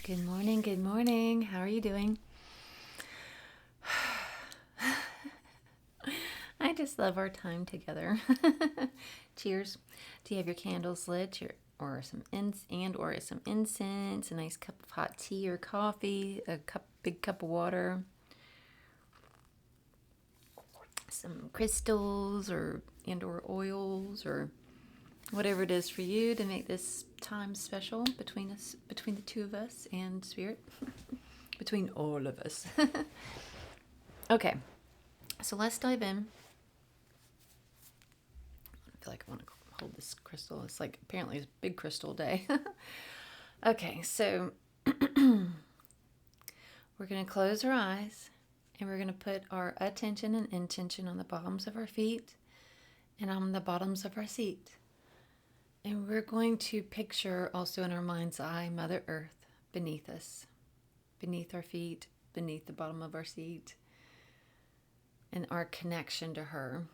Good morning, good morning. How are you doing? I just love our time together. Cheers. Do you have your candles lit or some some incense, a nice cup of hot tea or coffee, big cup of water, some crystals or oils or whatever it is for you to make this time special between the two of us and spirit, between all of us. Okay, so let's dive in. I feel like I want to hold this crystal. It's like apparently it's a big crystal day. Okay, so we're going to close our eyes and we're going to put our attention and intention on the bottoms of our feet and on the bottoms of our seat. And we're going to picture also in our mind's eye Mother Earth beneath us, beneath our feet, beneath the bottom of our seat, and our connection to her.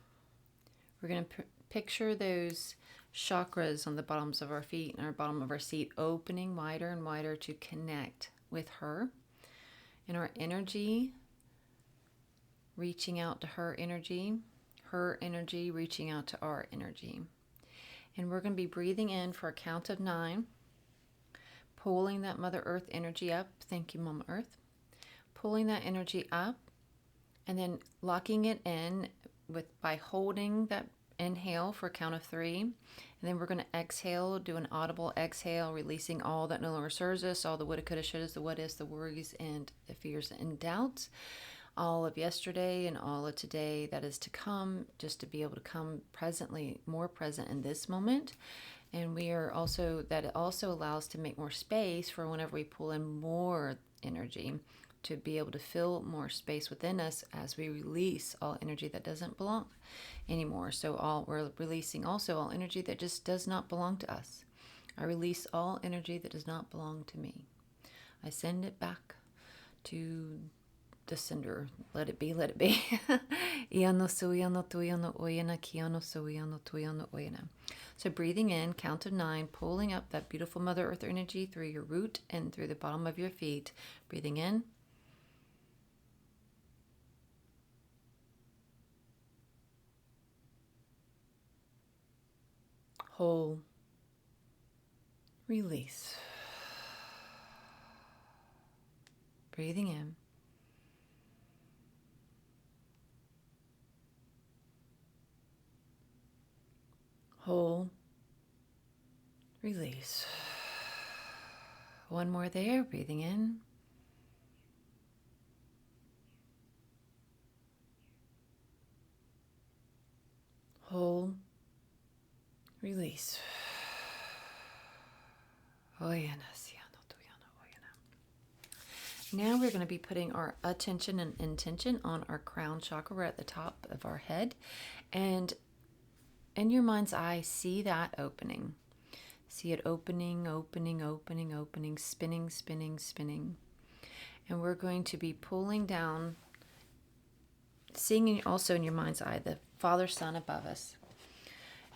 We're going to picture those chakras on the bottoms of our feet and our bottom of our seat opening wider and wider to connect with her, and our energy reaching out to her energy reaching out to our energy. And we're going to be breathing in for a count of 9, pulling that Mother Earth energy up. Thank you, Mama Earth. Pulling that energy up and then locking it in by holding that inhale for a count of 3. And then we're going to exhale, do an audible exhale, releasing all that no longer serves us, all the woulda, coulda, shouldas, the what ifs, the worries, and the fears and doubts. All of yesterday and all of today that is to come, just to be able to come presently, more present in this moment. And it also allows to make more space for whenever we pull in more energy, to be able to fill more space within us as we release all energy that doesn't belong anymore. So we're releasing also all energy that just does not belong to us. I release all energy that does not belong to me. I send it back to the sender. Let it be, let it be. So breathing in, count of 9, pulling up that beautiful Mother Earth energy through your root and through the bottom of your feet. Breathing in. Hold. Release. Breathing in. Hold. Release. One more there. Breathing in. Hold. Release. Now we're going to be putting our attention and intention on our crown chakra. We're at the top of our head. And in your mind's eye, see that opening. See it opening, spinning, spinning, spinning. And we're going to be pulling down, seeing also in your mind's eye the Father Son above us.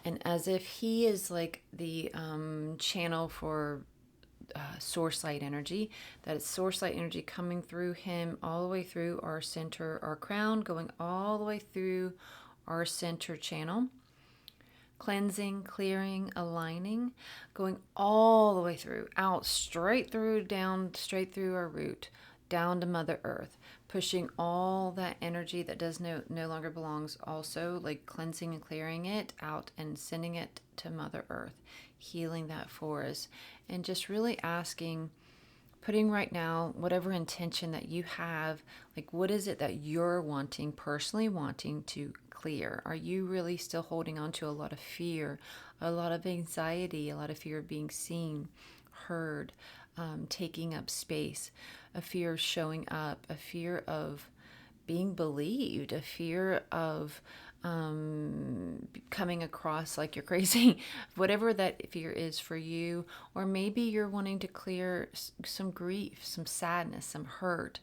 And as if he is like the channel for source light energy, that it's source light energy coming through him all the way through our center, our crown, going all the way through our center channel, cleansing, clearing, aligning, going all the way through, out, straight through, down, straight through our root, down to Mother Earth, pushing all that energy that does no longer belongs, also like cleansing and clearing it out and sending it to Mother Earth, healing that for us, and just really asking, putting right now whatever intention that you have, like what is it that you're personally wanting to clear? Are you really still holding on to a lot of fear, a lot of anxiety, a lot of fear of being seen, heard, taking up space, a fear of showing up, a fear of being believed, a fear of coming across like you're crazy, whatever that fear is for you? Or maybe you're wanting to clear some grief, some sadness, some hurt,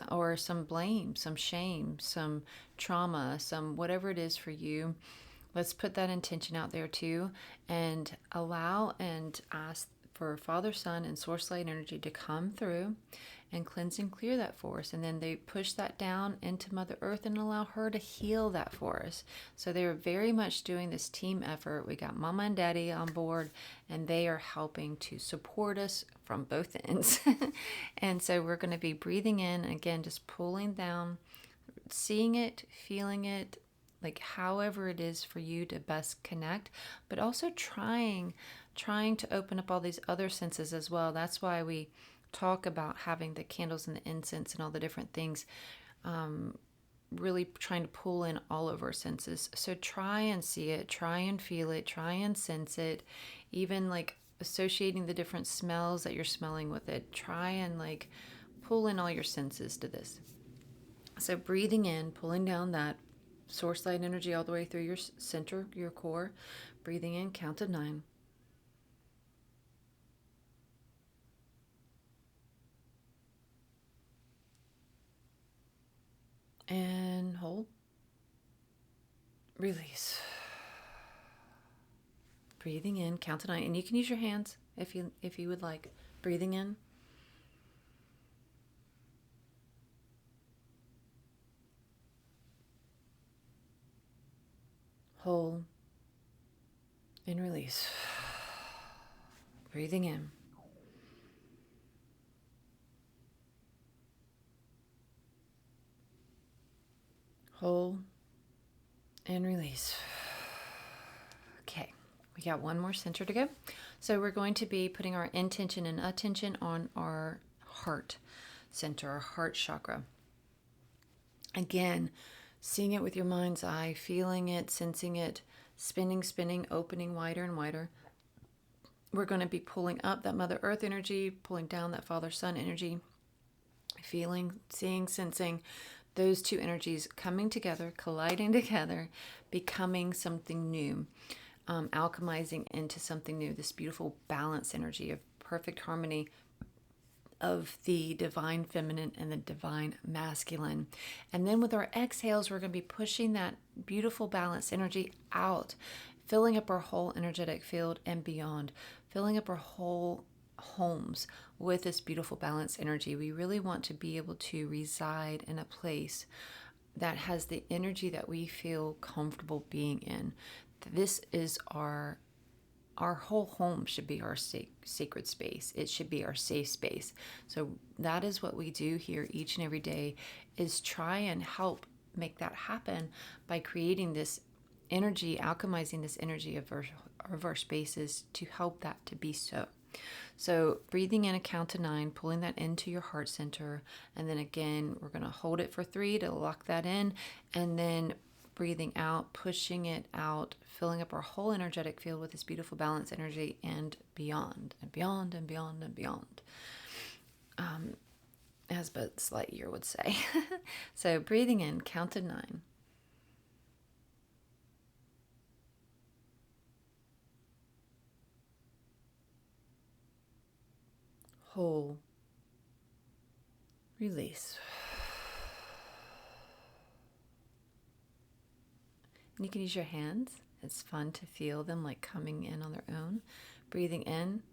or some blame, some shame, some trauma, some whatever it is for you. Let's put that intention out there too, and allow and ask for Father, Son, and Source Light energy to come through and cleanse and clear that for us. And then they push that down into Mother Earth and allow her to heal that for us. So they're very much doing this team effort. We got Mama and Daddy on board, and they are helping to support us from both ends. And so we're going to be breathing in, again, just pulling down, seeing it, feeling it, like however it is for you to best connect, but also trying to open up all these other senses as well. That's why we talk about having the candles and the incense and all the different things, really trying to pull in all of our senses. So try and see it, try and feel it, try and sense it, even like associating the different smells that you're smelling with it. Try and like pull in all your senses to this. So breathing in, pulling down that source light energy all the way through your center, your core. Breathing in, count of 9. And hold. Release. Breathing in, count to 9. And you can use your hands if you would like. Breathing in. Hold. And release. Breathing in. Hold. And release. Okay, we got one more center to go. So we're going to be putting our intention and attention on our heart center, our heart chakra. Again, seeing it with your mind's eye, feeling it, sensing it, spinning, opening wider and wider. We're going to be pulling up that Mother Earth energy, pulling down that Father Son energy, feeling, seeing, sensing those two energies coming together, colliding together, becoming something new, alchemizing into something new, this beautiful balance energy of perfect harmony of the divine feminine and the divine masculine. And then with our exhales, we're going to be pushing that beautiful balance energy out, filling up our whole energetic field and beyond, filling up our whole homes with this beautiful balance energy. We really want to be able to reside in a place that has the energy that we feel comfortable being in. This is our whole home should be our sacred space. It should be our safe space. So that is what we do here each and every day, is try and help make that happen by creating this energy, alchemizing this energy of our spaces to help that to be so. So breathing in a count to 9, pulling that into your heart center. And then again, we're going to hold it for 3 to lock that in. And then breathing out, pushing it out, filling up our whole energetic field with this beautiful balance energy and beyond and beyond and beyond and beyond. As Buzz Lightyear would say. So breathing in, count to 9. Hold. Release. And you can use your hands. It's fun to feel them like coming in on their own. Breathing in.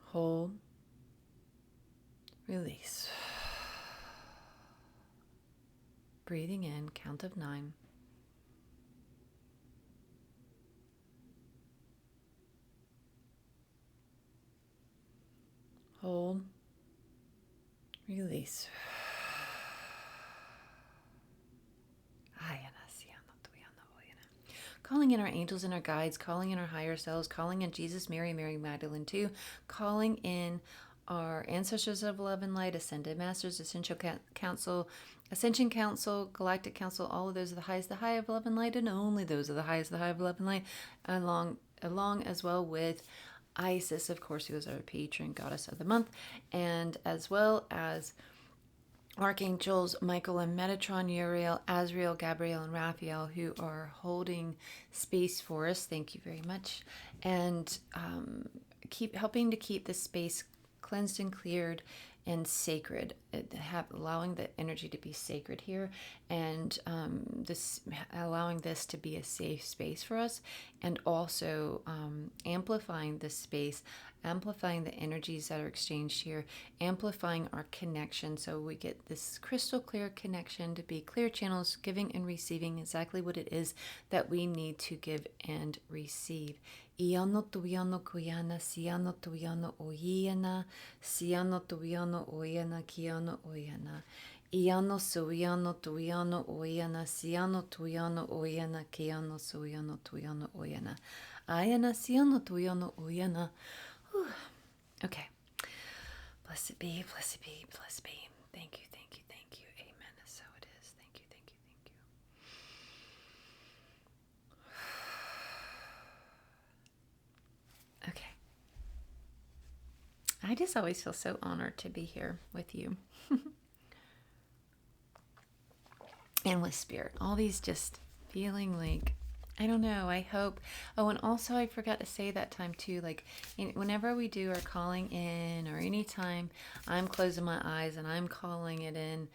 Hold. Release. Breathing in, count of 9. Hold. Release. Calling in our angels and our guides, calling in our higher selves, calling in Jesus, Mary, Mary Magdalene too, calling in our ancestors of love and light, ascended masters, ascension council, galactic council, all of those are the highest, the high of love and light, and only those are the highest, the high of love and light, along as well with Isis, of course, who is our patron goddess of the month, and as well as Archangels Michael and Metatron, Uriel, Azrael, Gabriel, and Raphael, who are holding space for us. Thank you very much. And keep helping to keep this space cleansed and cleared and sacred, allowing the energy to be sacred here, and this allowing this to be a safe space for us, and also amplifying this space, amplifying the energies that are exchanged here, amplifying our connection, so we get this crystal clear connection to be clear channels, giving and receiving exactly what it is that we need to give and receive. Iano tuiano kuyana, siano tuiano oyana, siano tuiano oyana, kiano oyana. Iano suiano tuiano oyana, siano tuiano oyana, kiano suiano tuiano oyana. Ayana siano tuiano oyana. Whew. Okay. Blessed be, blessed be, blessed be. Thank you, thank you, thank you. Amen. So it is. Thank you, thank you, thank you. Okay. I just always feel so honored to be here with you. And with Spirit. All these just feeling like, I don't know, I hope. Oh, and also I forgot to say that time too, like whenever we do our calling in, or anytime I'm closing my eyes and I'm calling it in,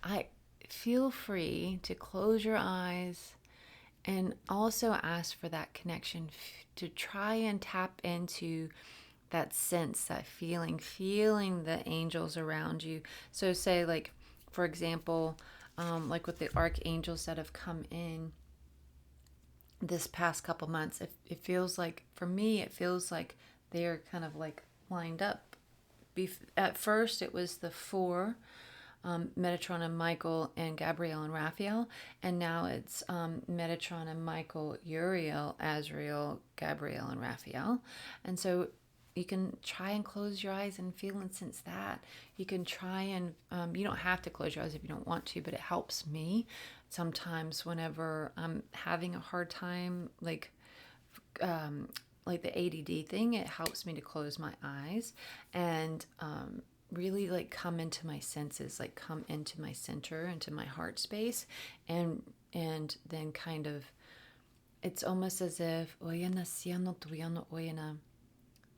I feel free to close your eyes and also ask for that connection, to try and tap into that sense, that feeling the angels around you. So say, like, for example, like with the archangels that have come in this past couple months, it feels like, for me, it feels like they're kind of like lined up. At first, it was the four, Metatron and Michael and Gabriel and Raphael, and now it's Metatron and Michael, Uriel, Azrael, Gabriel, and Raphael. And so you can try and close your eyes and feel and sense that. You can try and, you don't have to close your eyes if you don't want to, but it helps me sometimes whenever I'm having a hard time, like the ADD thing, it helps me to close my eyes and really like come into my senses, like come into my center, into my heart space, and then kind of, it's almost as if oyana siano tuyano oyana.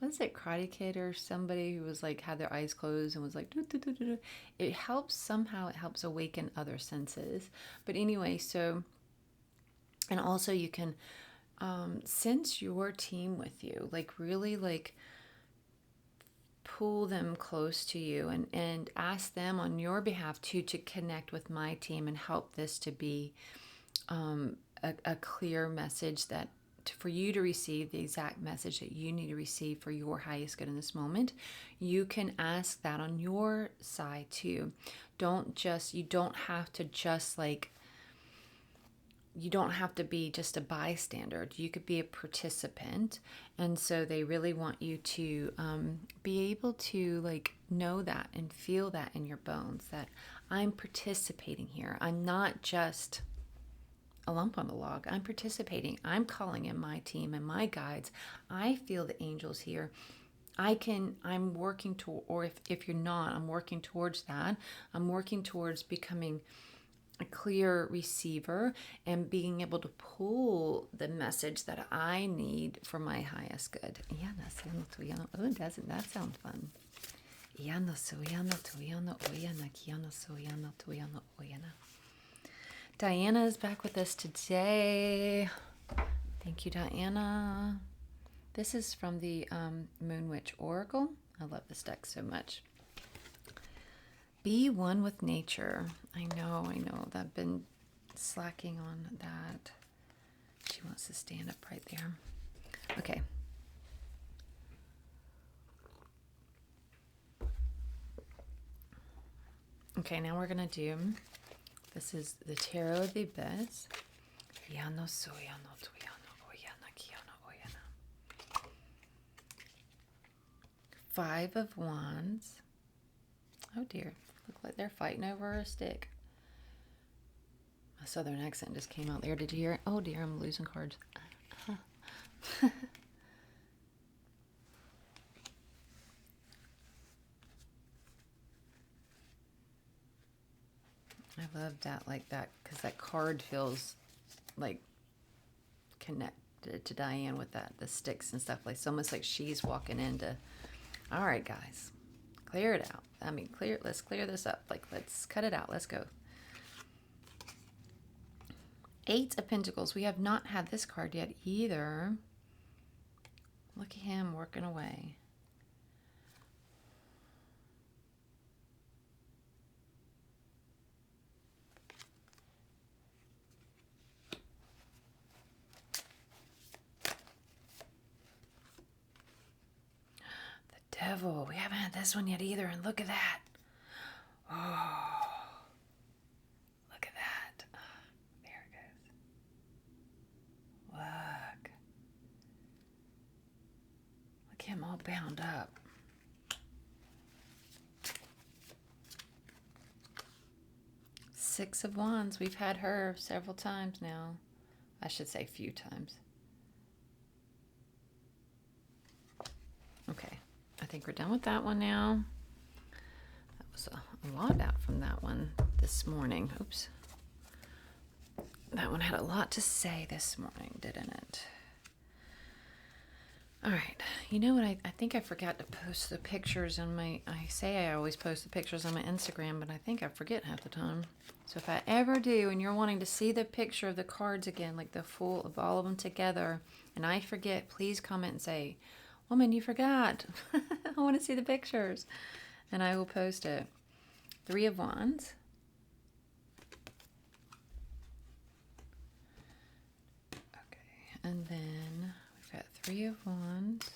Was it Karate Kid or somebody who was like, had their eyes closed and was like, doo, doo, doo, doo, doo. It helps somehow, it helps awaken other senses. But anyway, so, and also you can sense your team with you, like really like pull them close to you, and ask them on your behalf to connect with my team and help this to be a clear message, that for you to receive the exact message that you need to receive for your highest good in this moment. You can ask that on your side too. You don't have to just like, you don't have to be just a bystander. You could be a participant. And so they really want you to be able to like know that and feel that in your bones, that I'm participating here. I'm not just a lump on the log. I'm participating. I'm calling in my team and my guides. I feel the angels here. I'm working to, or if you're not, I'm working towards that. I'm working towards becoming a clear receiver and being able to pull the message that I need for my highest good. Oh, doesn't that sound fun? Diana is back with us today. Thank you, Diana. This is from the Moon Witch Oracle. I love this deck so much. Be one with nature. I know. I've been slacking on that. She wants to stand up right there. Okay. Okay, now we're going to do, this is the Tarot of the Abyss. Yano soyano tuyano oyana kiano oyana. 5 of Wands. Oh dear. Look like they're fighting over a stick. My southern accent just came out there. Did you hear it? Oh dear, I'm losing cards. I love that, like that, because that card feels like connected to Diane with that, the sticks and stuff. Like, it's almost like she's walking into, all right, guys, clear it out. let's clear this up. Like, let's cut it out. Let's go. 8 of Pentacles. We have not had this card yet either. Look at him working away. The Devil. We haven't had this one yet either. And look at that. Oh. Look at that. There it goes. Look. Look at him all bound up. Six of Wands. We've had her several times now. I should say few times. Okay. I think we're done with that one now. That was a lot out from that one this morning. Oops. That one had a lot to say this morning, didn't it? All right. You know what? I think I forgot to post the pictures on my... I say I always post the pictures on my Instagram, but I think I forget half the time. So if I ever do, and you're wanting to see the picture of the cards again, like the full of all of them together, and I forget, please comment and say, "Woman, you forgot." I want to see the pictures. And I will post it. 3 of Wands. Okay. And then we've got 3 of Wands.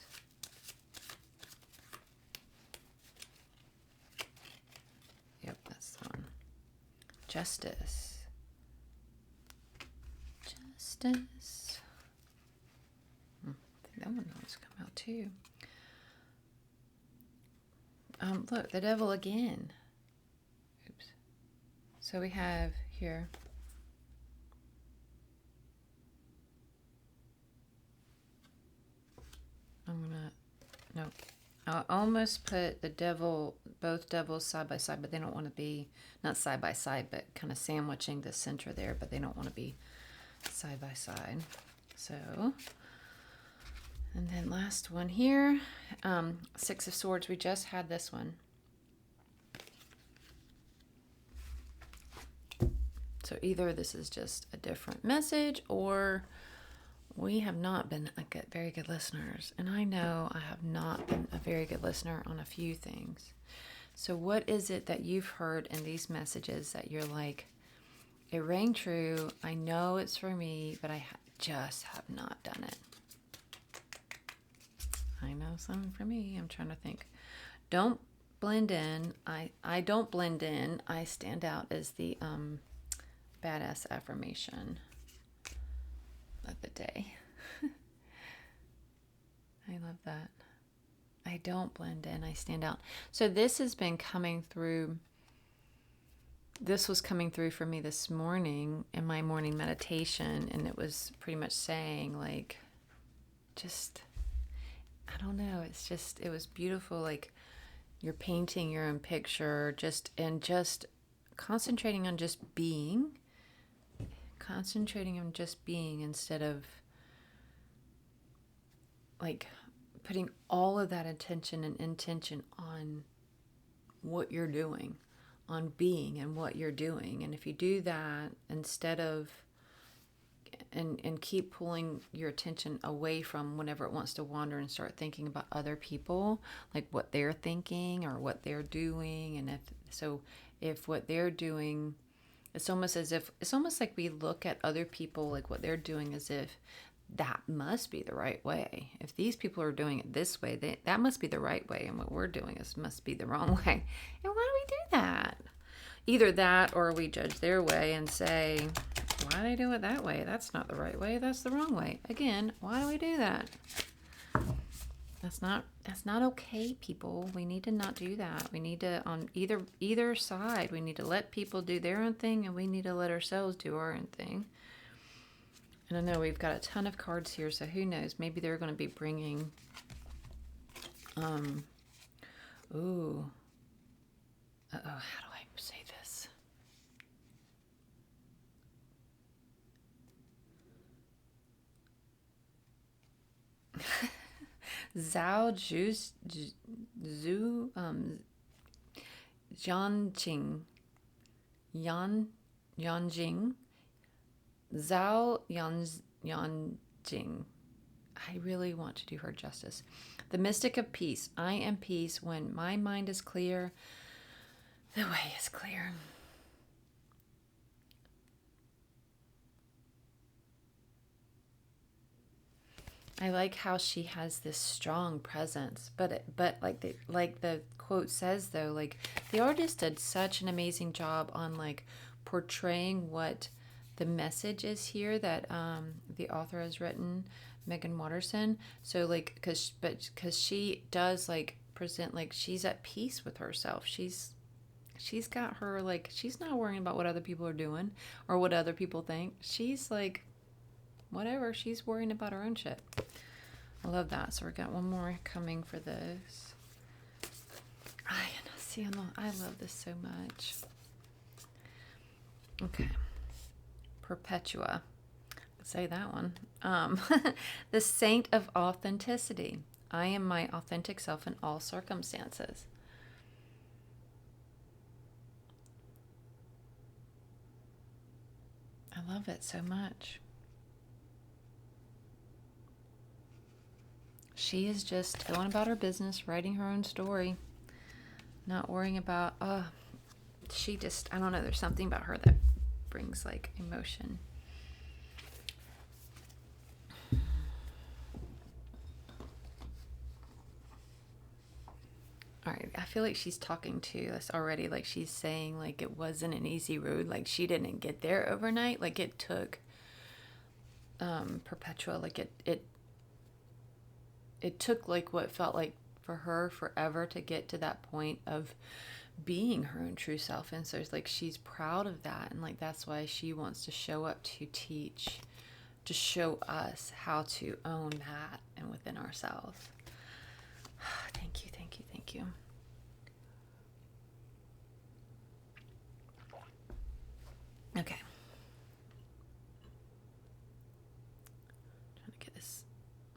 Yep, that's the one. Justice. Justice. I think that one always come out too. Look, the Devil again. Oops. So we have here. No. I almost put the Devil, both Devils side by side, but they don't want to be, not side by side, but kind of sandwiching the center there, but they don't want to be side by side. So, and then last one here, 6 of Swords. We just had this one. So either this is just a different message, or we have not been very good listeners. And I know I have not been a very good listener on a few things. So what is it that you've heard in these messages that you're like, it rang true, I know it's for me, but I just have not done it? I know something for me. I'm trying to think. Don't blend in. I don't blend in. I stand out as the badass affirmation of the day. I love that. I don't blend in. I stand out. So this has been coming through. This was coming through for me this morning in my morning meditation, and it was pretty much saying, like, just, I don't know. It's just, it was beautiful. Like, you're painting your own picture, just concentrating on just being. Concentrating on just being instead of like putting all of that attention and intention on what you're doing, on being and what you're doing. And if you do that instead of and keep pulling your attention away from whenever it wants to wander and start thinking about other people, like what they're thinking or what they're doing. And if what they're doing, it's almost like we look at other people, like what they're doing, as if that must be the right way. If these people are doing it this way, that must be the right way, and what we're doing must be the wrong way. And why do we do that? Either that, or we judge their way and say, why do they do it that way? That's not the right way. That's the wrong way. Again, why do we do that? That's not okay, people. We need to not do that. We need to, on either side, we need to let people do their own thing, and we need to let ourselves do our own thing. And I know we've got a ton of cards here, so who knows? Maybe they're going to be bringing, how do I say this? Zhao Zhu, Jianqing, Yanjing, Zhao Yanjing. I really want to do her justice. The mystic of peace. I am peace. When my mind is clear, the way is clear. I like how she has this strong presence, but like the quote says though, like the artist did such an amazing job on like portraying what the message is here that the author has written, Megan Watterson. So like because she does like present like she's at peace with herself. She's got her like she's not worrying about what other people are doing or what other people think. She's like whatever, she's worrying about her own shit. I love that. So we got one more coming for this. I love this so much. Okay. Perpetua. Say that one. The saint of authenticity. I am my authentic self in all circumstances. I love it so much. She is just going about her business, writing her own story, not worrying about, she just, I don't know, there's something about her that brings like emotion. All right, I feel like she's talking to us already, like she's saying like it wasn't an easy road, like she didn't get there overnight, like it took Perpetua, like it took like what felt like for her forever to get to that point of being her own true self. And so it's like she's proud of that, and like that's why she wants to show up to teach, to show us how to own that and within ourselves. Thank you, thank you, thank you. Okay. Trying to get this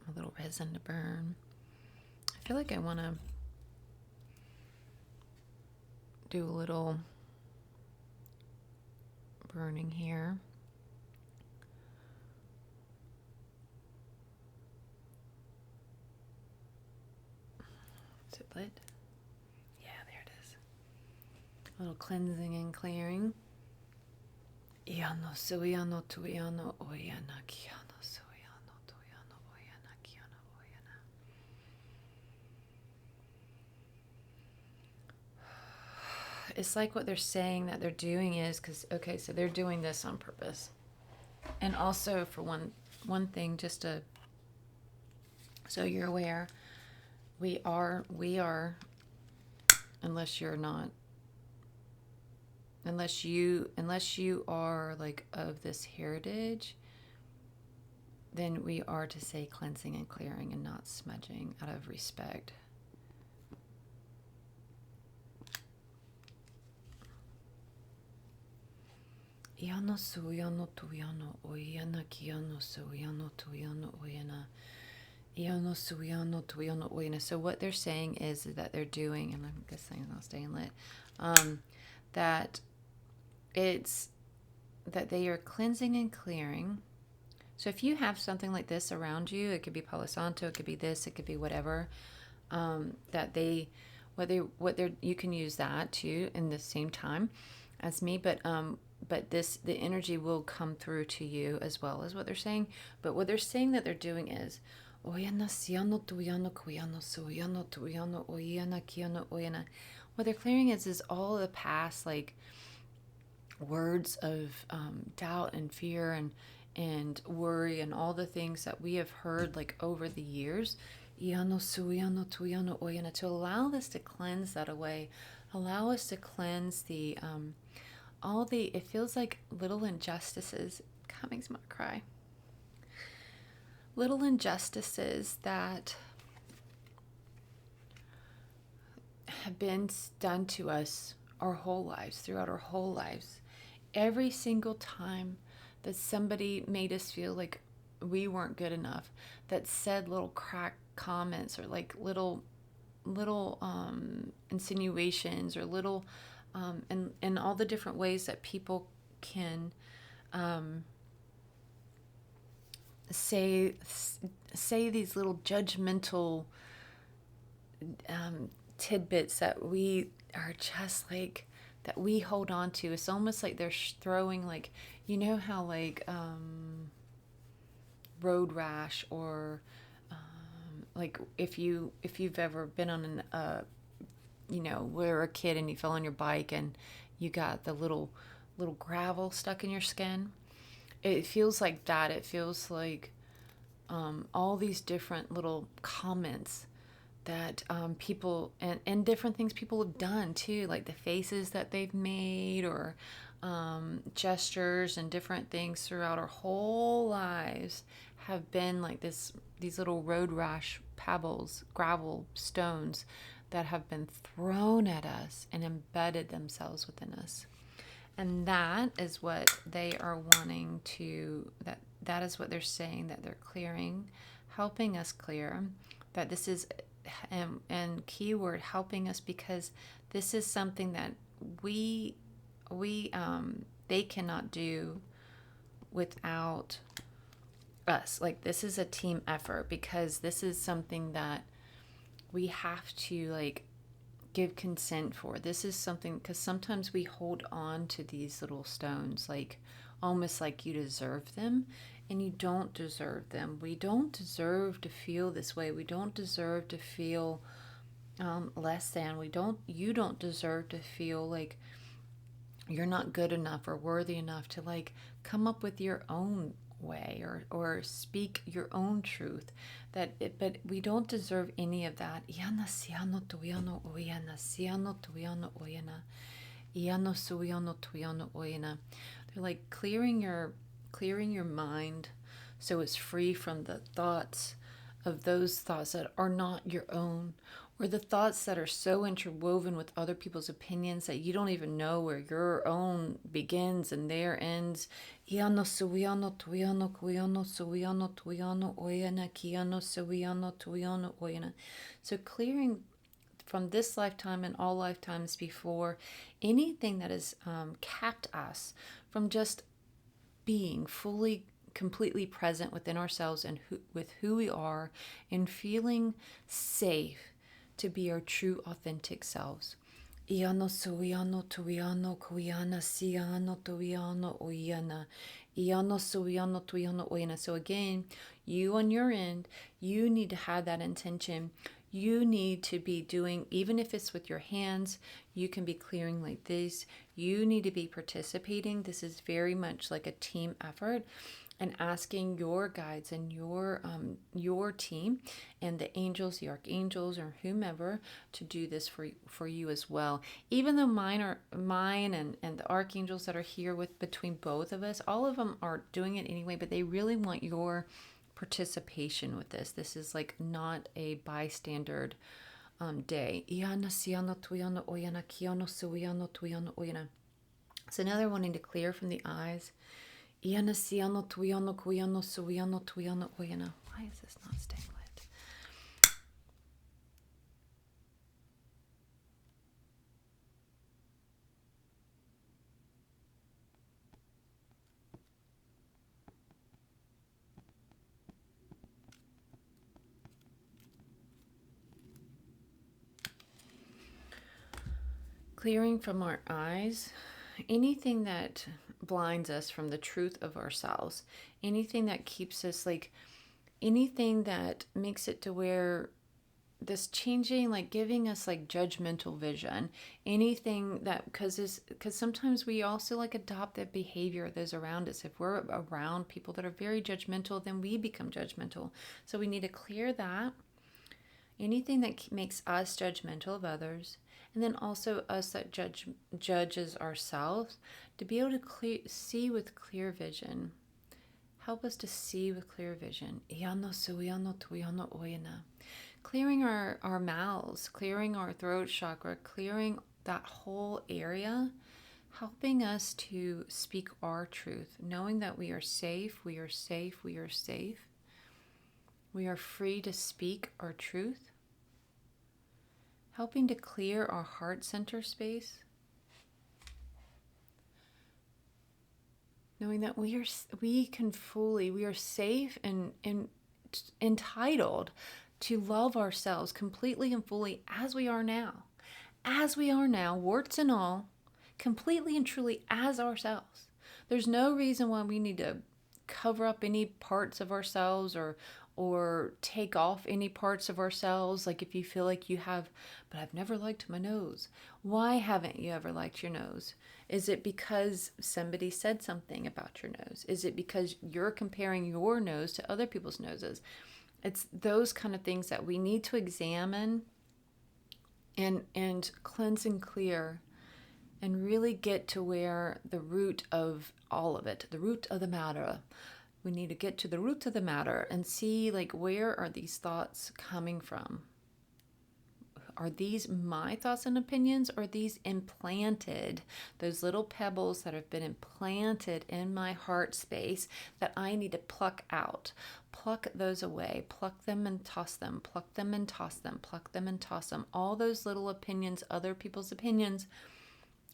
a little resin to burn. I feel like I want to do a little burning here. Is it lit? Yeah, there it is. A little cleansing and clearing. Iano suiano tuiano oyana kiano suiano tuiano oyana kiano oyana. It's like what they're saying that they're doing is okay, so they're doing this on purpose. And also for one thing, just to so you're aware, we are unless you are like of this heritage, then we are to say cleansing and clearing and not smudging out of respect. Iano suyano tuyano oyana kiano suyano tuyano oyana. Iano suyano tuyano oyana. So what they're saying is that they're doing, and I'm guessing I'll stay lit, that it's that they are cleansing and clearing. So if you have something like this around you, it could be Palo Santo, it could be this, it could be whatever, that they, you can use that too in the same time as me, but the energy will come through to you as well as what they're saying. But what they're saying that they're doing is, what they're clearing is all the past, like, words of doubt and fear and worry and all the things that we have heard like over the years, to allow this to cleanse that away, allow us to cleanse the all the, it feels like little injustices, God makes me cry, little injustices that have been done to us our whole lives, throughout our whole lives. Every single time that somebody made us feel like we weren't good enough, that said little crack comments or like little insinuations or little and all the different ways that people can say these little judgmental tidbits that we are just like that we hold on to. It's almost like they're throwing, like, you know how like road rash, or like if you've ever been on an were a kid and you fell on your bike and you got the little gravel stuck in your skin. It feels like that. It feels like all these different little comments that people and different things people have done too, like the faces that they've made, or gestures and different things throughout our whole lives have been like these little road rash pebbles, gravel stones that have been thrown at us and embedded themselves within us. And that is what they are wanting to, that is what they're saying, that they're clearing, helping us clear, that this is, and keyword, helping us, because this is something that they cannot do without us. Like, this is a team effort, because this is something that we have to like give consent for. This is something, because sometimes we hold on to these little stones like almost like you deserve them, and you don't deserve them. We don't deserve to feel this way. We don't deserve to feel less than. You don't deserve to feel like you're not good enough or worthy enough to like come up with your own way or speak your own truth. But we don't deserve any of that. They're like clearing your mind so it's free from the thoughts of those thoughts that are not your own, or the thoughts that are so interwoven with other people's opinions that you don't even know where your own begins and their ends. So clearing from this lifetime and all lifetimes before, anything that has capped us from just being fully, completely present within ourselves and with who we are, and feeling safe to be our true, authentic selves. So again, you on your end, you need to have that intention. You need to be doing, even if it's with your hands, you can be clearing like this. You need to be participating. This is very much like a team effort, and asking your guides and your team and the angels, the archangels, or whomever to do this for you as well. Even though mine and the archangels that are here between both of us, all of them are doing it anyway, but they really want your participation with this. This is like not a bystander day. So now they're wanting to clear from the eyes. Why is this not staying lit? Clearing from our eyes anything that blinds us from the truth of ourselves, anything that keeps us, like anything that makes it to where this changing, like giving us like judgmental vision, anything that, because sometimes we also like adopt that behavior of those around us. If we're around people that are very judgmental, then we become judgmental. So we need to clear that, anything that makes us judgmental of others, and then also us that judges ourselves, to be able to see with clear vision. Help us to see with clear vision. Clearing our mouths, clearing our throat chakra, clearing that whole area, helping us to speak our truth, knowing that we are safe, we are safe, we are safe. We are free to speak our truth. helping to clear our heart center space. Knowing that we are safe and entitled to love ourselves completely and fully as we are now. As we are now, warts and all, completely and truly as ourselves. There's no reason why we need to cover up any parts of ourselves or take off any parts of ourselves. Like if you feel like you have, but I've never liked my nose. Why haven't you ever liked your nose? Is it because somebody said something about your nose? Is it because you're comparing your nose to other people's noses? It's those kind of things that we need to examine and cleanse and clear and really get to where the root of all of it, the root of the matter. We need to get to the root of the matter and see, like, where are these thoughts coming from? Are these my thoughts and opinions, or are these implanted, those little pebbles that have been implanted in my heart space that I need to pluck out? Pluck those away, pluck them and toss them, pluck them and toss them, pluck them and toss them. All those little opinions, other people's opinions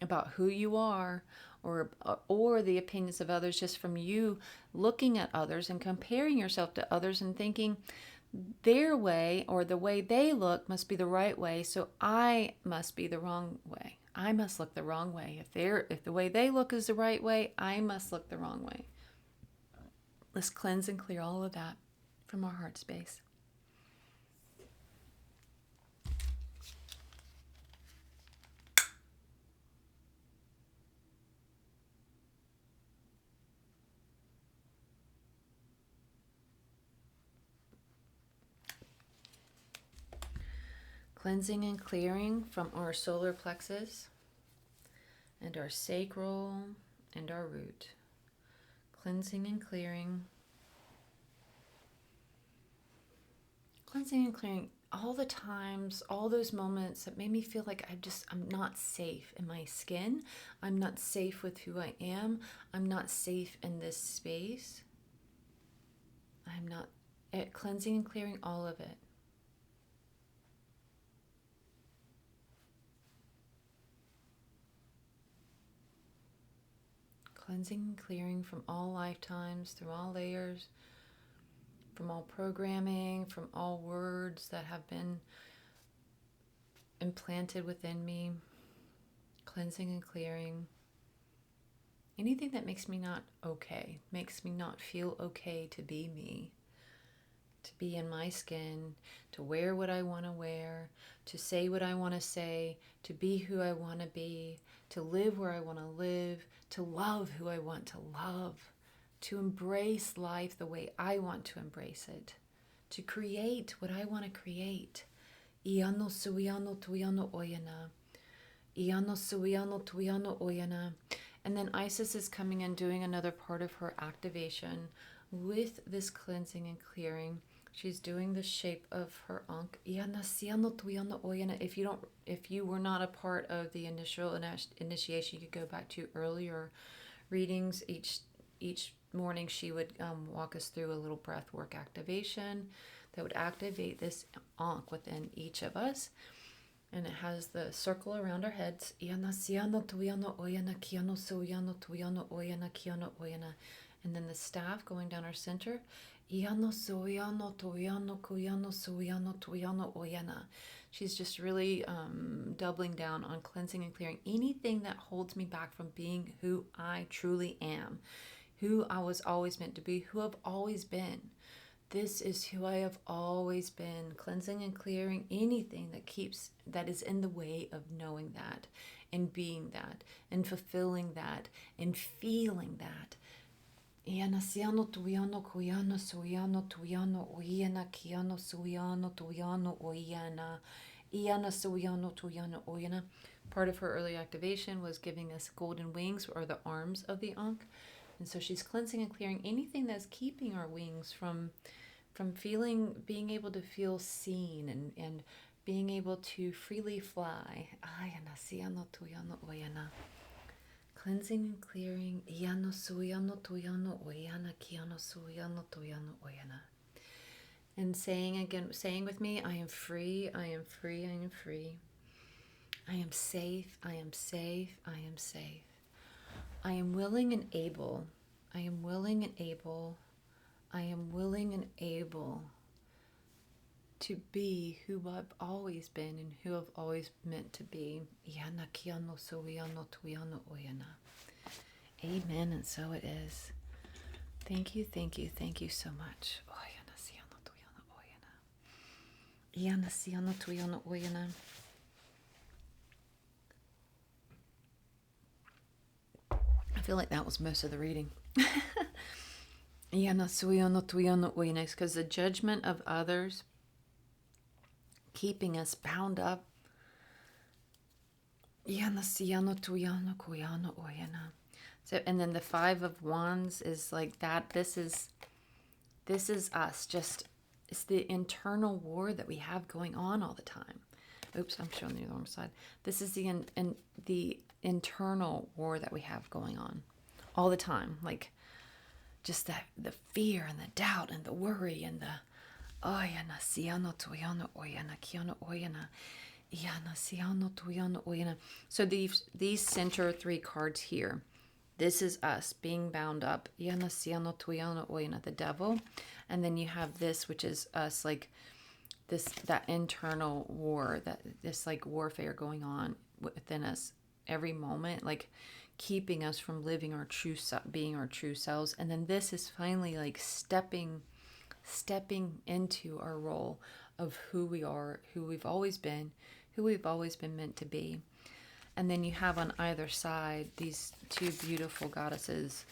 about who you are, or the opinions of others just from you looking at others and comparing yourself to others and thinking their way or the way they look must be the right way, so I must be the wrong way. I must look the wrong way. If the way they look is the right way, I must look the wrong way. Let's cleanse and clear all of that from our heart space. Cleansing and clearing from our solar plexus and our sacral and our root. Cleansing and clearing. Cleansing and clearing all the times, all those moments that made me feel like I'm not safe in my skin. I'm not safe with who I am. I'm not safe in this space. I'm not cleansing and clearing all of it. Cleansing and clearing from all lifetimes, through all layers, from all programming, from all words that have been implanted within me. Cleansing and clearing anything that makes me not okay, makes me not feel okay to be me, to be in my skin, to wear what I want to wear, to say what I want to say, to be who I want to be, to live where I want to live, to love who I want to love, to embrace life the way I want to embrace it, to create what I want to create. Iano suiano tuiano oyana. Iano suiano tuiano oyana. And then Isis is coming and doing another part of her activation with this cleansing and clearing. She's doing the shape of her ankh. If you were not a part of the initial initiation, you could go back to earlier readings. Each morning she would walk us through a little breath work activation that would activate this ankh within each of us. And it has the circle around our heads. And then the staff going down our center. She's just really doubling down on cleansing and clearing anything that holds me back from being who I truly am, who I was always meant to be, who I've always been. This is who I have always been. Cleansing and clearing anything that is in the way of knowing that and being that and fulfilling that and feeling that. Iana siano tuiano kuiano suiano tuiano oiana kiano suiano tuiano oiana. Iana suiano tuiano oiana. Part of her early activation was giving us golden wings, or the arms of the ankh. And so she's cleansing and clearing anything that's keeping our wings from being able to feel seen and being able to freely fly. Ayana siano tuiano oyana. Cleansing and clearing. Iano suiano tuiano oyana kiano suiano tuiano oyana. And saying with me, I am free, I am free, I am free. I am safe. I am safe. I am safe. I am willing and able. I am willing and able. I am willing and able to be who I've always been and who I've always meant to be. Amen, and so it is. Thank you, thank you, thank you so much. I feel like that was most of the reading. Because the judgment of others keeping us bound up. So, and then the Five of Wands is like that. This is us. Just, it's the internal war that we have going on all the time. Oops, I'm showing you the wrong side. This is the internal war that we have going on all the time. Like just that, the fear and the doubt and the worry and the so these center three cards here. This is us being bound up. The devil. And then you have this, which is us, like this, that internal war, that this like warfare going on within us every moment, like keeping us from living our true being our true selves. And then this is finally like stepping into our role of who we are, who we've always been meant to be. And then you have on either side these two beautiful goddesses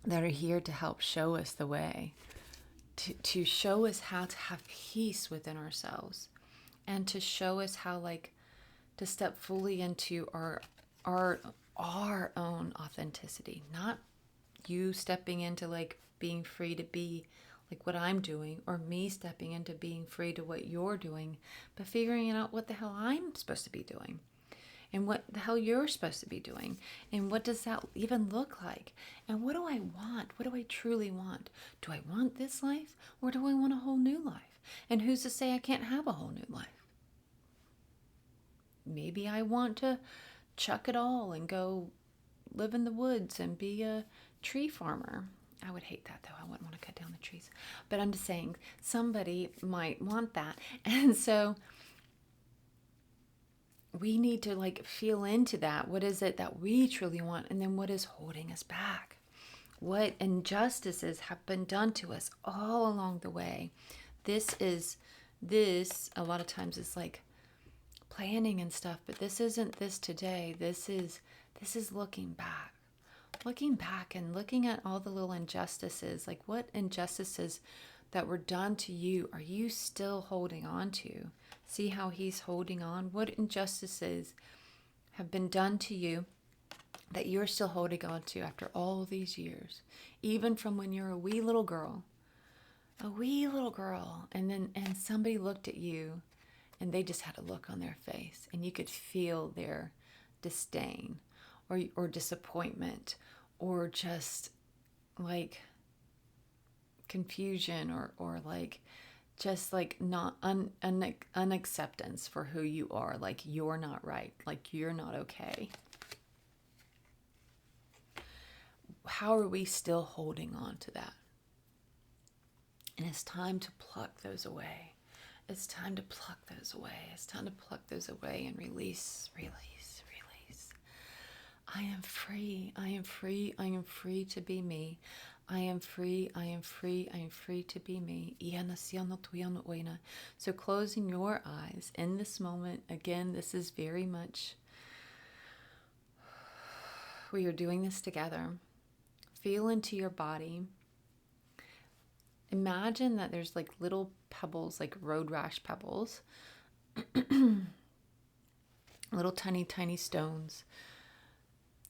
that are here to help show us the way, to show us how to have peace within ourselves, and to show us how, like, to step fully into our own authenticity. Not you stepping into like being free to be like what I'm doing, or me stepping into being free to what you're doing, but figuring out what the hell I'm supposed to be doing, and what the hell you're supposed to be doing, and what does that even look like, and what do I want? What do I truly want? Do I want this life, or do I want a whole new life? And who's to say I can't have a whole new life? Maybe I want to chuck it all and go live in the woods and be a tree farmer. I would hate that, though. I wouldn't want to cut down the trees. But I'm just saying, somebody might want that. And so we need to like feel into that. What is it that we truly want? And then what is holding us back? What injustices have been done to us all along the way? This a lot of times is like planning and stuff, but this isn't this today. This is looking back and looking at all the little injustices. Like, what injustices that were done to you are you still holding on to? See how he's holding on? What injustices have been done to you that you're still holding on to after all these years, even from when you're a wee little girl, and somebody looked at you and they just had a look on their face, and you could feel their disdain or disappointment, or just like confusion, or like just like not unacceptance for who you are. Like, you're not right, like you're not okay. How are we still holding on to that? And it's time to pluck those away. It's time to pluck those away. It's time to pluck those away and release. I am free. I am free. I am free to be me. I am free. I am free. I am free to be me. So closing your eyes in this moment, again, this is very much, we are doing this together. Feel into your body. Imagine that there's like little pebbles, like road rash pebbles, little tiny, tiny stones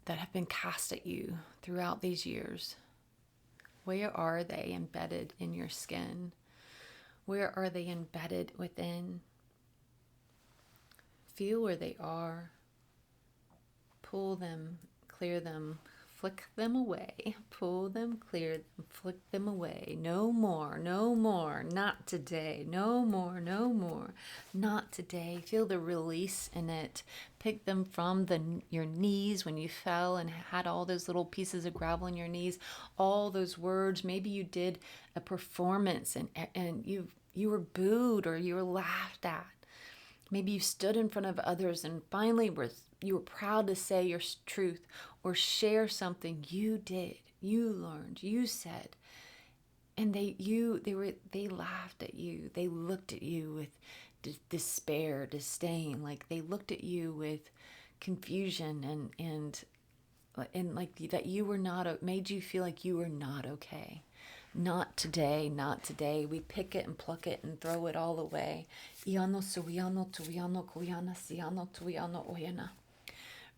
that have been cast at you throughout these years. Where are they embedded in your skin? Where are they embedded within? Feel where they are. Pull them, clear them, flick them away, pull them, clear them, flick them away. No more, no more, not today. No more, no more, not today. Feel the release in it. Pick them from your knees when you fell and had all those little pieces of gravel in your knees. All those words. Maybe you did a performance and you were booed or you were laughed at. Maybe you stood in front of others and finally you were proud to say your truth or share something you did, you learned, you said, and they laughed at you. They looked at you with despair, disdain. Like they looked at you with confusion and like that you were not, made you feel like you were not okay. Not today, not today. We pick it and pluck it and throw it all away.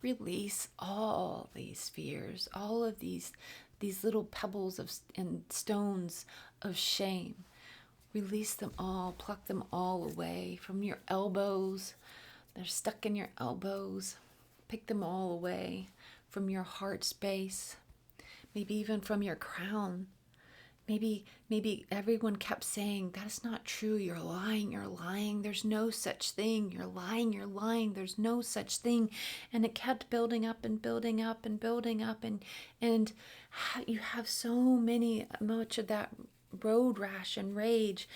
Release all these fears, all of these little pebbles and stones of shame. Release them all, pluck them all away from your elbows. They're stuck in your elbows. Pick them all away from your heart space, maybe even from your crown. Maybe everyone kept saying, that's not true. You're lying. You're lying. There's no such thing. You're lying. You're lying. There's no such thing. And it kept building up and building up and building up. And you have so much of that road rash and rage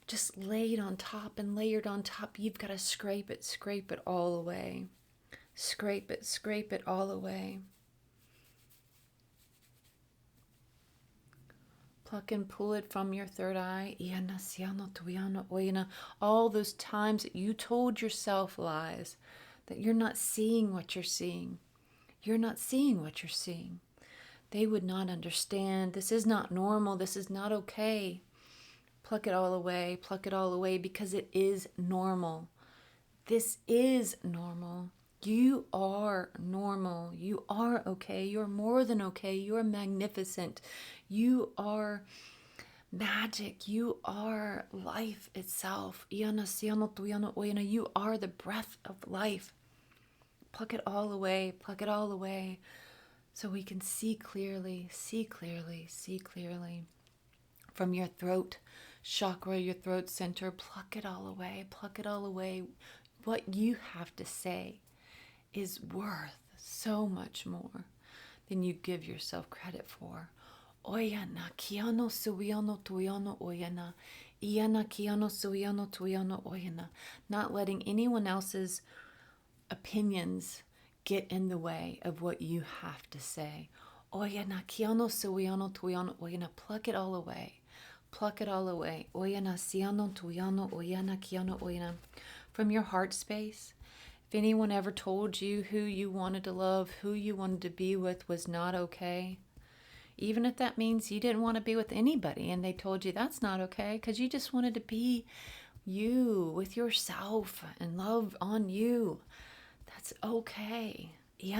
just laid on top and layered on top. You've got to scrape it all away. Scrape it all away. Pluck and pull it from your third eye. All those times that you told yourself lies, that you're not seeing what you're seeing. You're not seeing what you're seeing. They would not understand. This is not normal. This is not okay. Pluck it all away. Pluck it all away because it is normal. This is normal. You are normal. You are okay. You're more than okay. You're magnificent. You are magic. You are life itself. You are the breath of life. Pluck it all away. Pluck it all away so we can see clearly, see clearly, see clearly. From your throat chakra, your throat center, pluck it all away. Pluck it all away. What you have to say is worth so much more than you give yourself credit for. Oyana kiano suiano tuiano oyana. Iana kiano suiano tuiano oyana. Not letting anyone else's opinions get in the way of what you have to say. Oyana kiano suiano tuiano oyana. Pluck it all away. Pluck it all away. Oyana siano tuiano oyana kiano oyana. From your heart space. If anyone ever told you who you wanted to love, who you wanted to be with was not okay, even if that means you didn't want to be with anybody and they told you that's not okay because you just wanted to be you with yourself and love on you, that's okay. We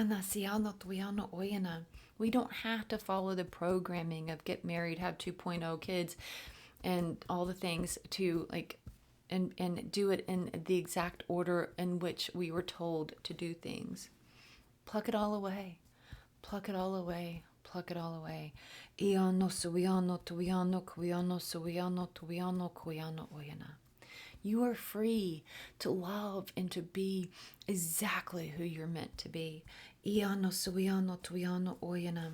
don't have to follow the programming of get married, have 2.0 kids and all the things to like and do it in the exact order in which we were told to do things. Pluck it all away. Pluck it all away. Pluck it all away. Iano suiano tuiano kuiano suiano tuiano kuiano oyana. You are free to love and to be exactly who you're meant to be. Iano suiano tuiano oyana.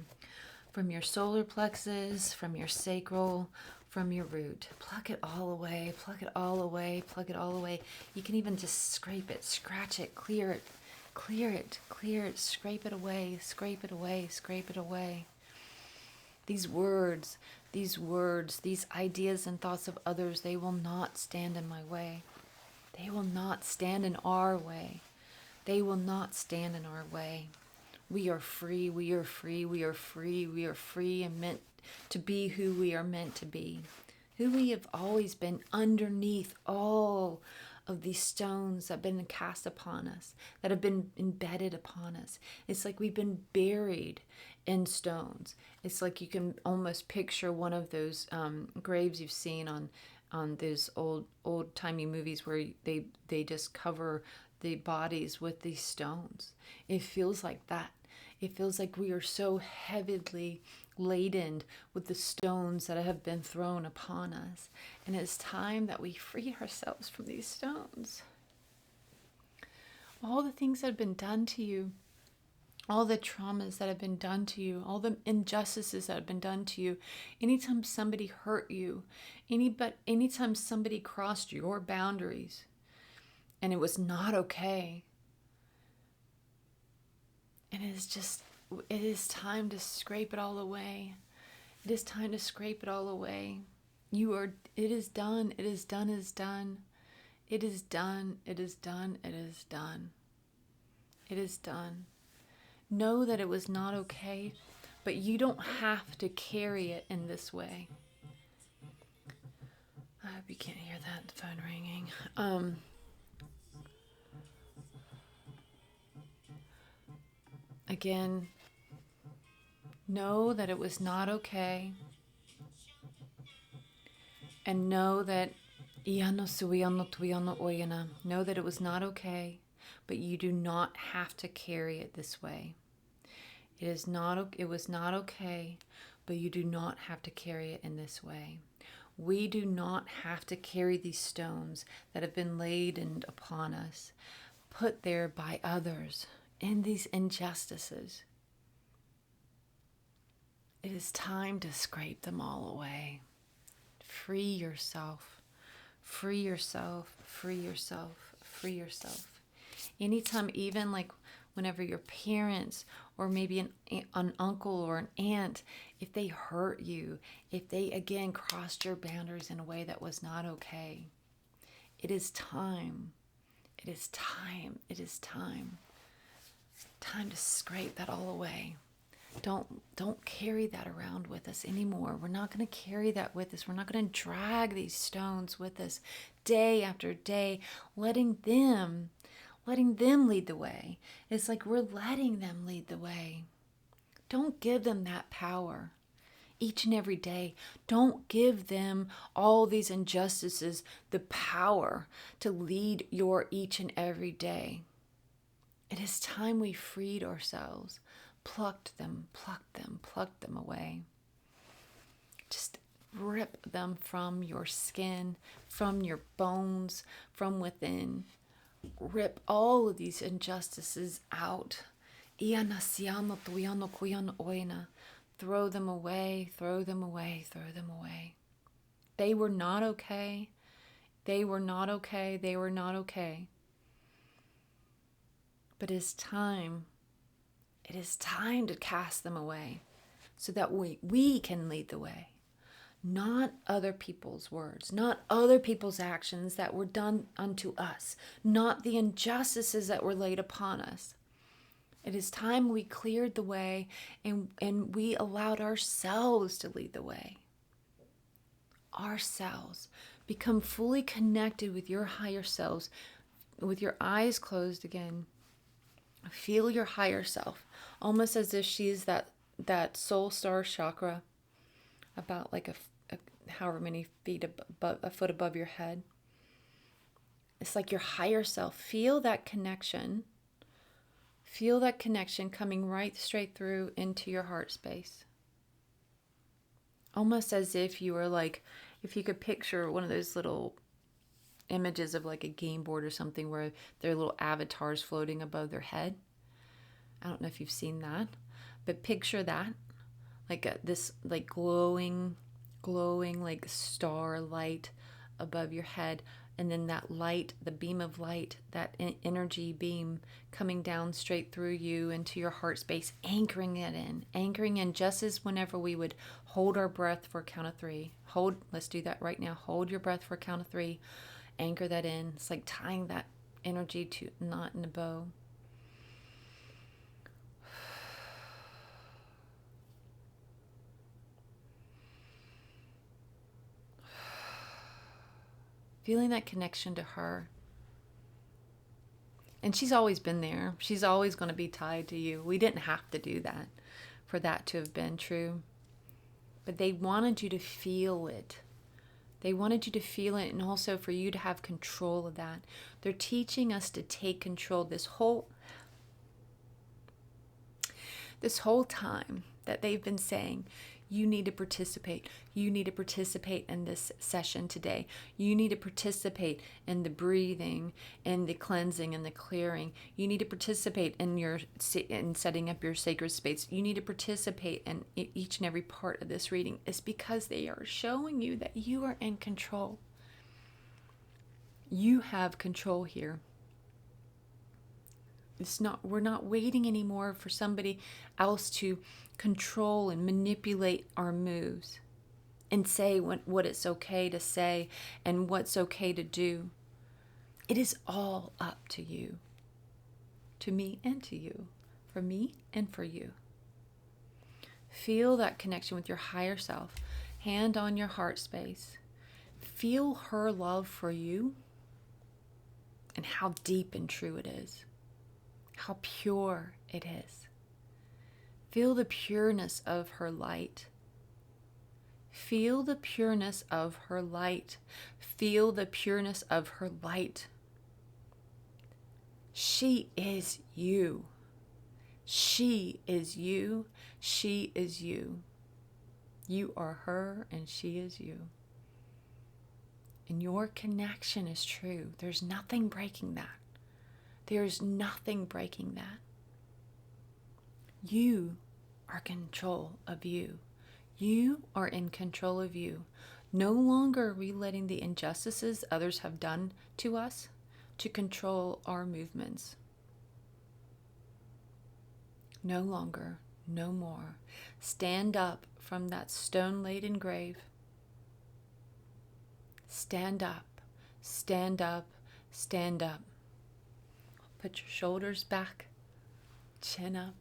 From your solar plexus, from your sacral, from your root. Pluck it all away, pluck it all away, pluck it all away. You can even just scrape it, scratch it, clear it, clear it, clear it, scrape it away, scrape it away, scrape it away. These words, these ideas and thoughts of others, they will not stand in my way. They will not stand in our way. They will not stand in our way. We are free, we are free, we are free, we are free and meant to be who we are meant to be, who we have always been underneath all of these stones that have been cast upon us, that have been embedded upon us. It's like we've been buried in stones. It's like you can almost picture one of those graves you've seen on those old-timey movies where they just cover the bodies with these stones. It feels like that. It feels like we are so heavily laden with the stones that have been thrown upon us. And it's time that we free ourselves from these stones. All the things that have been done to you, all the traumas that have been done to you, all the injustices that have been done to you, anytime somebody hurt you, anytime somebody crossed your boundaries and it was not okay. And it is time to scrape it all away. It is time to scrape it all away. It is done. It is done. It is done. It is done. It is done. It is done. It is done. Know that it was not okay, but you don't have to carry it in this way. I hope you can't hear that phone ringing. Again, know that it was not okay, and know that know that it was not okay, but you do not have to carry it this way. It was not okay, but you do not have to carry it in this way. We do not have to carry these stones that have been laden upon us, put there by others in these injustices. It is time to scrape them all away. Free yourself. Free yourself. Free yourself. Free yourself. Anytime, even like whenever your parents or maybe an uncle or an aunt, if they hurt you, if they again crossed your boundaries in a way that was not okay, it is time. It is time. It is time. Time to scrape that all away. Don't carry that around with us anymore. We're not going to carry that with us. We're not going to drag these stones with us day after day, letting them lead the way. It's like we're letting them lead the way. Don't give them that power each and every day. Don't give them all these injustices the power to lead your each and every day. It is time we freed ourselves, plucked them away. Just rip them from your skin, from your bones, from within. Rip all of these injustices out. Throw them away, throw them away, throw them away. They were not okay. They were not okay. They were not okay. But it's time. It is time to cast them away so that we can lead the way. Not other people's words, not other people's actions that were done unto us, not the injustices that were laid upon us. It is time we cleared the way and we allowed ourselves to lead the way. Ourselves. Become fully connected with your higher selves, with your eyes closed again. Feel your higher self, almost as if she's that soul star chakra, about like a however many feet a foot above your head. It's like your higher self. Feel that connection. Feel that connection coming right straight through into your heart space. Almost as if you were like, if you could picture one of those little images of like a game board or something where there are little avatars floating above their head. I don't know if you've seen that, but picture that, like this like glowing like star light above your head, and then that light, the beam of light, that energy beam coming down straight through you into your heart space, anchoring in, just as whenever we would hold our breath for a count of 3. Let's do that right now. Hold your breath for a count of 3. Anchor that in. It's like tying that energy to a knot in a bow. Feeling that connection to her. And she's always been there. She's always going to be tied to you. We didn't have to do that for that to have been true. But they wanted you to feel it. They wanted you to feel it, and also for you to have control of that. They're teaching us to take control. This whole time that they've been saying, you need to participate. You need to participate in this session today. You need to participate in the breathing and the cleansing and the clearing. You need to participate in setting up your sacred space. You need to participate in each and every part of this reading. It's because they are showing you that you are in control. You have control here. We're not waiting anymore for somebody else to control and manipulate our moves and say what it's okay to say and what's okay to do. It is all up to you, to me and to you, for me and for you. Feel that connection with your higher self. Hand on your heart space. Feel her love for you and how deep and true it is. How pure it is. Feel the pureness of her light. Feel the pureness of her light. Feel the pureness of her light. She is you. She is you. She is you. You are her and she is you. And your connection is true. There's nothing breaking that. There's nothing breaking that. You are in control of you. You are in control of you. No longer are we letting the injustices others have done to us to control our movements. No longer, no more. Stand up from that stone-laden grave. Stand up, stand up, stand up. Put your shoulders back, chin up.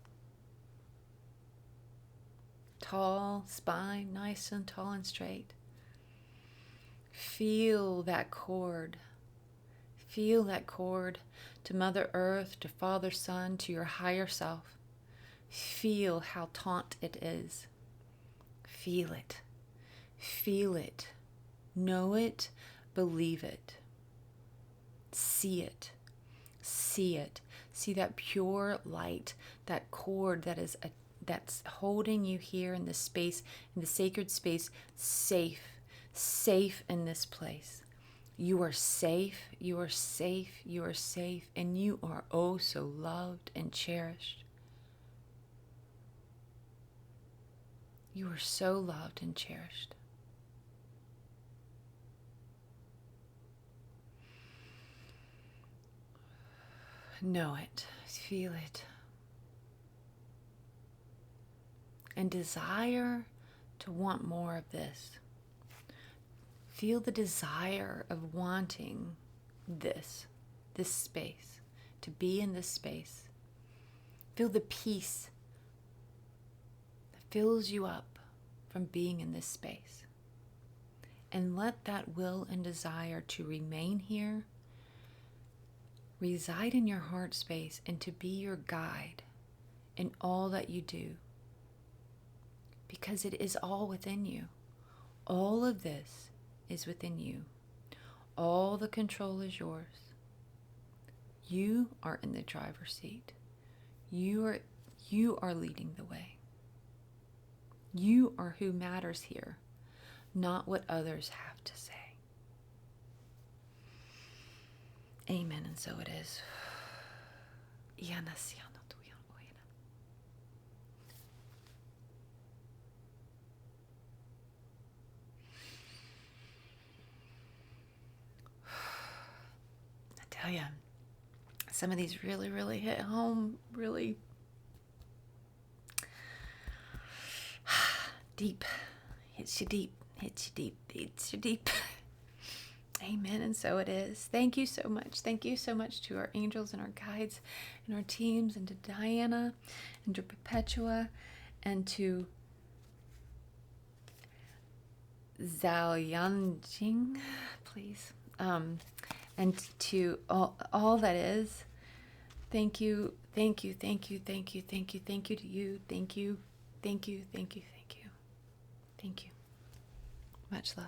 Tall spine, nice and tall and straight. Feel that cord. Feel that cord to Mother Earth, to Father Sun, to your higher self. Feel how taut it is. Feel it. Feel it. Know it. Believe it. See it. See it. See that pure light, that cord that's holding you here in this space, in the sacred space, safe in this place. You are safe, you are safe, you are safe, and you are oh so loved and cherished. You are so loved and cherished. Know it, feel it, and desire to want more of this. Feel the desire of wanting this space, to be in this space. Feel the peace that fills you up from being in this space. And let that will and desire to remain here reside in your heart space and to be your guide in all that you do. Because it is all within you. All of this is within you. All the control is yours. You are in the driver's seat. You are leading the way. You are who matters here, not what others have to say. Amen, and so it is. I tell you, some of these really, really hit home, really deep. Hits you deep, hits you deep, hits you deep. Amen, and so it is. Thank you so much. Thank you so much to our angels and our guides and our teams, and to Diana and to Perpetua and to Zhao Yanjing, please. And to all that is. Thank you, thank you, thank you, thank you, thank you, thank you to you. Thank you, thank you, thank you, thank you. Thank you. Much love.